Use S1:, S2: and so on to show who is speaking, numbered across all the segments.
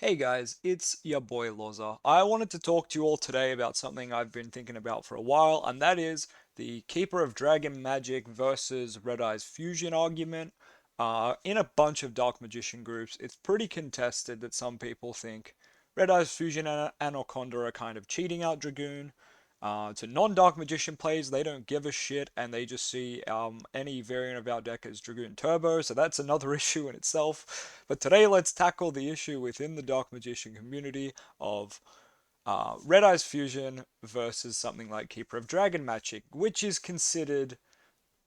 S1: Hey guys, it's your boy LOZA. I wanted to talk to you all today about something I've been thinking about for a while, and that is the Keeper of Dragon Magic versus Red Eyes Fusion argument. In a bunch of Dark Magician groups, it's pretty contested that some people think Red Eyes Fusion and Anaconda are kind of cheating out Dragoon. To non-Dark Magician players, they don't give a shit, and they just see any variant of our deck as Dragoon Turbo, so that's another issue in itself. But today, let's tackle the issue within the Dark Magician community of Red Eyes Fusion versus something like Keeper of Dragon Magic, which is considered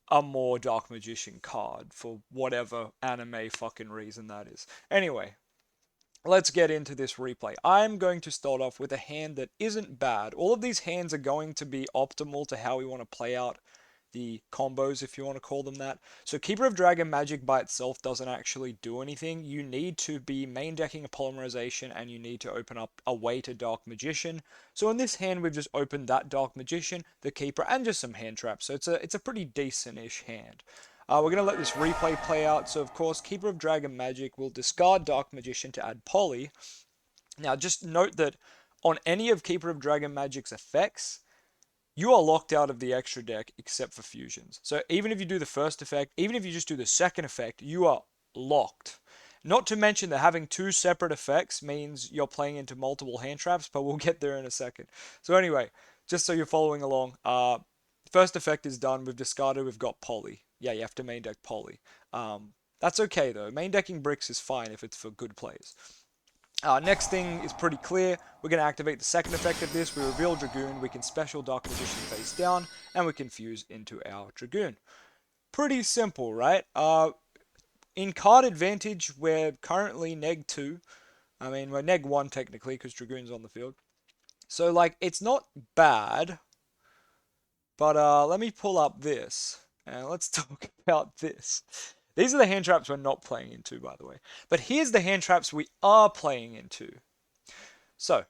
S1: a more Dark Magician card for whatever anime fucking reason that is. Anyway, let's get into this replay. I'm going to start off with a hand that isn't bad. All of these hands are going to be optimal to how we want to play out the combos, if you want to call them that. So Keeper of Dragon Magic by itself doesn't actually do anything. You need to be main decking a Polymerization and you need to open up a way to Dark Magician. So in this hand, we've just opened that Dark Magician, the Keeper, and just some hand traps. So it's a pretty decent-ish hand. We're going to let this replay play out. So, of course, Keeper of Dragon Magic will discard Dark Magician to add Poly. Now, just note that on any of Keeper of Dragon Magic's effects, you are locked out of the extra deck except for fusions. So even if you do the first effect, even if you just do the second effect, you are locked. Not to mention that having two separate effects means you're playing into multiple hand traps, but we'll get there in a second. So anyway, just so you're following along, first effect is done. We've discarded. We've got Poly. Yeah, you have to main deck Poly. That's okay though. Main decking bricks is fine if it's for good plays. Next thing is pretty clear. We're going to activate the second effect of this. We reveal Dragoon. We can special Dark Magician face down, and we can fuse into our Dragoon. Pretty simple, right? In card advantage, we're currently neg 2. I mean, we're neg 1 technically because Dragoon's on the field. So, like, it's not bad. But let me pull up this, and let's talk about this. These are the hand traps we're not playing into, by the way. But here's the hand traps we are playing into. So,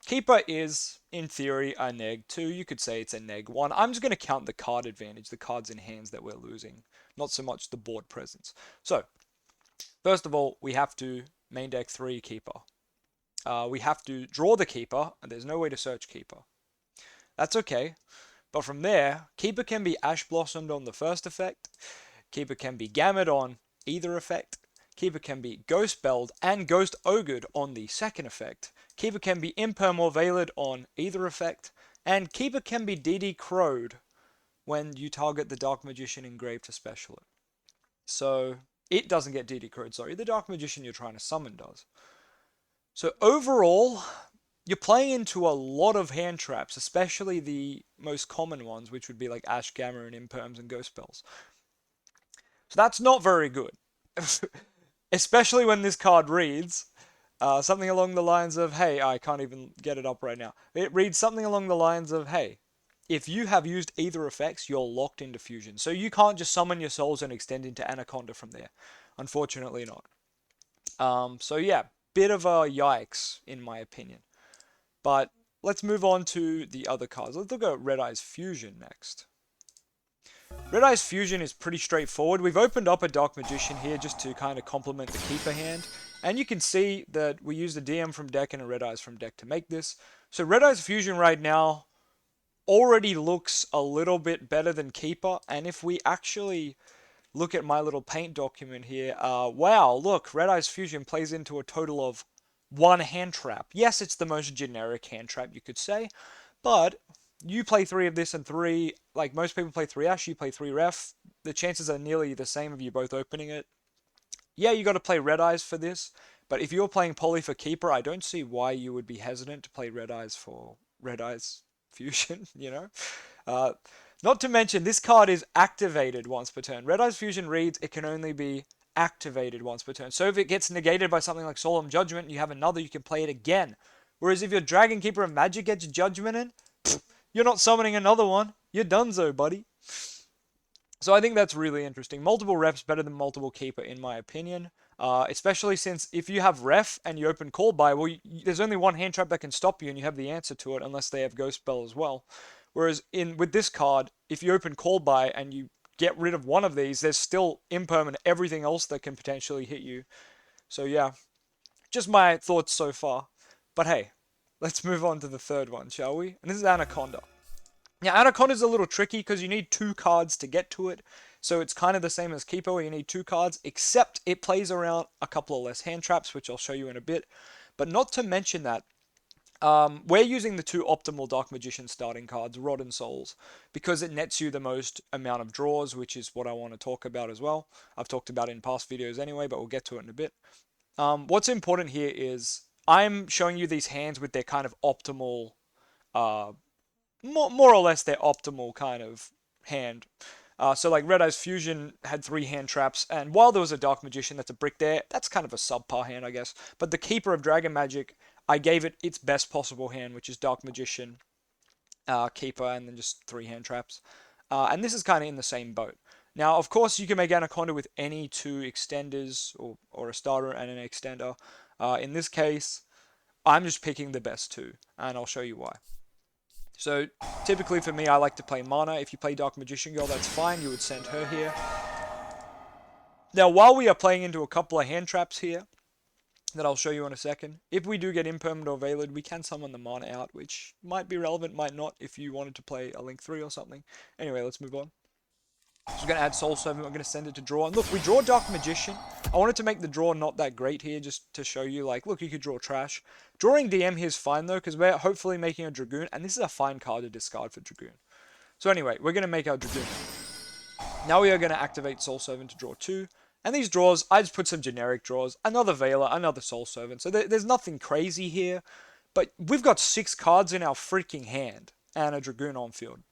S1: Keeper is, in theory, a neg 2. You could say it's a neg 1. I'm just going to count the card advantage, the cards in hands that we're losing, not so much the board presence. So, first of all, we have to main deck 3 Keeper. We have to draw the Keeper, and there's no way to search Keeper. That's okay. But from there, Keeper can be Ash Blossomed on the first effect. Keeper can be Gammed on either effect. Keeper can be Ghost Belled and Ghost Ogred on the second effect. Keeper can be Imperm or Veiled on either effect. And Keeper can be DD Crowed when you target the Dark Magician engraved to special it. So, it doesn't get DD Crowed, sorry. The Dark Magician you're trying to summon does. So overall, you're playing into a lot of hand traps, especially the most common ones, which would be like Ash Gamma and Imperms and Ghost Spells. So that's not very good. Especially when this card reads something along the lines of, hey, I can't even get it up right now. It reads something along the lines of, hey, if you have used either effects, you're locked into fusion. So you can't just summon your souls and extend into Anaconda from there. Unfortunately not. So yeah, bit of a yikes, in my opinion. But let's move on to the other cards. Let's look at Red Eyes Fusion next. Red Eyes Fusion is pretty straightforward. We've opened up a Dark Magician here just to kind of complement the Keeper hand. And you can see that we used a DM from deck and a Red Eyes from deck to make this. So Red Eyes Fusion right now already looks a little bit better than Keeper. And if we actually look at my little paint document here, wow, look, Red Eyes Fusion plays into a total of one hand trap. Yes, it's the most generic hand trap you could say, but you play 3 of this and 3, like most people play 3 Ash, you play 3 Ref. The chances are nearly the same of you both opening it. Yeah, you got to play Red Eyes for this, but if you're playing Poly for Keeper, I don't see why you would be hesitant to play Red Eyes for Red Eyes Fusion, you know? Uh, Not to mention, this card is activated once per turn. Red Eyes Fusion reads it can only be activated once per turn. So if it gets negated by something like Solemn Judgment and you have another, you can play it again. Whereas if your Dragon Keeper of Magic gets Judgmented, you're not summoning another one. You're donezo, buddy. So I think that's really interesting. Multiple refs better than multiple keeper, in my opinion. Especially since if you have ref and you open call by, well, there's only one hand trap that can stop you, and you have the answer to it, unless they have ghost spell as well. Whereas with this card, if you open call by and you get rid of one of these, there's still imperm and everything else that can potentially hit you. So yeah, just my thoughts so far. But hey, let's move on to the third one, shall we? And this is Anaconda. Now, Anaconda's a little tricky because you need 2 cards to get to it. So it's kind of the same as Keeper, where you need 2 cards, except it plays around a couple of less hand traps, which I'll show you in a bit. But not to mention that we're using the 2 optimal Dark Magician starting cards, Rod and Souls, because it nets you the most amount of draws, which is what I want to talk about as well. I've talked about it in past videos anyway, but we'll get to it in a bit. What's important here is I'm showing you these hands with their kind of optimal, more or less their optimal kind of hand. So like Red Eyes Fusion had 3 hand traps, and while there was a Dark Magician that's a brick there, that's kind of a subpar hand, I guess. But the Keeper of Dragon Magic, I gave it its best possible hand, which is Dark Magician, Keeper, and then just 3 hand traps. And this is kind of in the same boat. Now, of course, you can make Anaconda with any 2 extenders, or a starter and an extender. In this case, I'm just picking the best 2, and I'll show you why. So typically for me, I like to play Mana. If you play Dark Magician Girl, that's fine. You would send her here. Now, while we are playing into a couple of hand traps here, that I'll show you in a second, if we do get Impermed or Veiled, we can summon the Mana out, which might be relevant, might not, if you wanted to play a Link 3 or something. Anyway, let's move on. So we're going to add Soul Servant, we're going to send it to draw. And look, we draw Dark Magician. I wanted to make the draw not that great here, just to show you, like, look, you could draw trash. Drawing DM here is fine, though, because we're hopefully making a Dragoon, and this is a fine card to discard for Dragoon. So anyway, we're going to make our Dragoon. Now we are going to activate Soul Servant to draw 2. And these draws, I just put some generic draws. Another Veiler, another Soul Servant. So there's nothing crazy here. But we've got 6 cards in our freaking hand, and a Dragoon on field.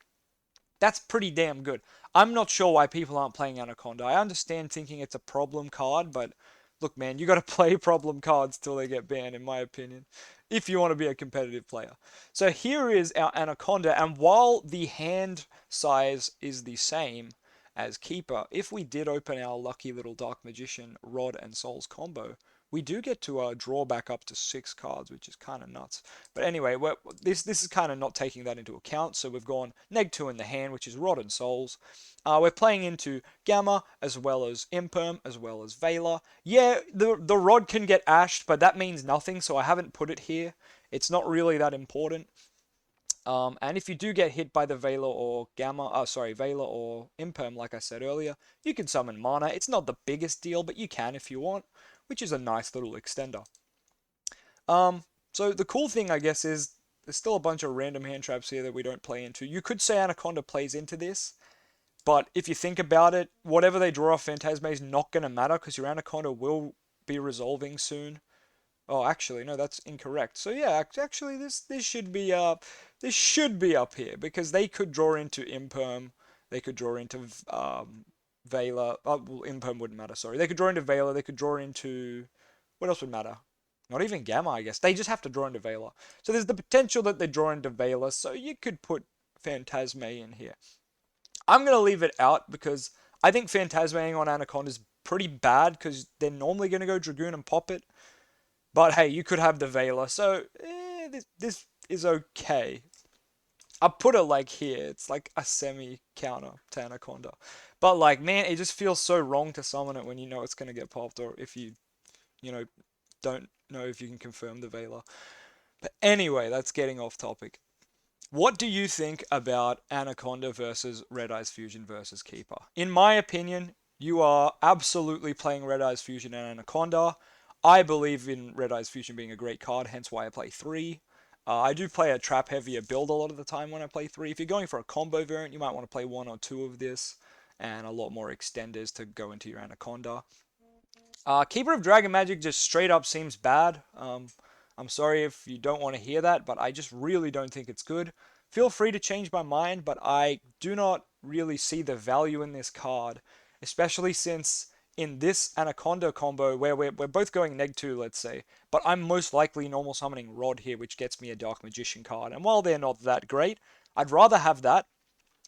S1: That's pretty damn good. I'm not sure why people aren't playing Anaconda. I understand thinking it's a problem card, but look, man, you got to play problem cards till they get banned, in my opinion, if you want to be a competitive player. So here is our Anaconda, and while the hand size is the same as Keeper, if we did open our lucky little Dark Magician, Rod, and Souls combo, we do get to draw back up to 6 cards, which is kind of nuts. But anyway, this is kind of not taking that into account. So we've gone -2 in the hand, which is Rod and Souls. We're playing into Gamma, as well as Imperm, as well as Veiler. Yeah, the Rod can get ashed, but that means nothing, so I haven't put it here. It's not really that important. And if you do get hit by the Veiler or Veiler or Imperm, like I said earlier, you can summon Mana. It's not the biggest deal, but you can if you want, which is a nice little extender. So the cool thing, I guess, is there's still a bunch of random hand traps here that we don't play into. You could say Anaconda plays into this, but if you think about it, whatever they draw off Phantasme is not going to matter, because your Anaconda will be resolving soon. Oh, actually, no, that's incorrect. So yeah, actually, this should be up here, because they could draw into Imperm, they could draw into Veiler. Oh, well, Imperm wouldn't matter. Sorry, they could draw into Veiler. They could draw into, what else would matter? Not even Gamma, I guess. They just have to draw into Veiler. So there's the potential that they draw into Veiler. So you could put Phantasme in here. I'm gonna leave it out because I think Phantasming on Anaconda is pretty bad, because they're normally gonna go Dragoon and pop it. But hey, you could have the Veiler, so this is okay. I put it like here. It's like a semi-counter to Anaconda. But like, man, it just feels so wrong to summon it when you know it's going to get popped, or if you know, don't know if you can confirm the Veiler. But anyway, that's getting off topic. What do you think about Anaconda versus Red Eyes Fusion versus Keeper? In my opinion, you are absolutely playing Red Eyes Fusion and Anaconda. I believe in Red Eyes Fusion being a great card, hence why I play 3. I do play a trap heavier build a lot of the time when I play 3. If you're going for a combo variant, you might want to play 1 or 2 of this, and a lot more extenders to go into your Anaconda. Keeper of Dragon Magic just straight up seems bad. I'm sorry if you don't want to hear that, but I just really don't think it's good. Feel free to change my mind, but I do not really see the value in this card, especially since in this Anaconda combo, where we're both going -2, let's say, but I'm most likely normal summoning Rod here, which gets me a Dark Magician card. And while they're not that great, I'd rather have that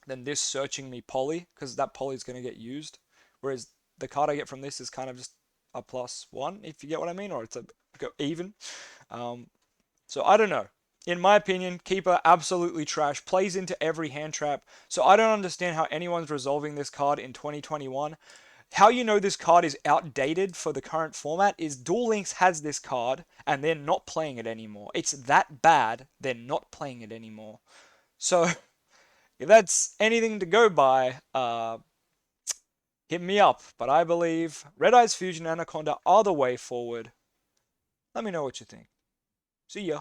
S1: than this searching me Poly, because that Poly is going to get used. Whereas the card I get from this is kind of just a +1, if you get what I mean, or it's a even. So I don't know. In my opinion, Keeper absolutely trash, plays into every hand trap. So I don't understand how anyone's resolving this card in 2021. How you know this card is outdated for the current format is Duel Links has this card and they're not playing it anymore. It's that bad, they're not playing it anymore. So, if that's anything to go by, hit me up. But I believe Red Eyes Fusion and Anaconda are the way forward. Let me know what you think. See ya.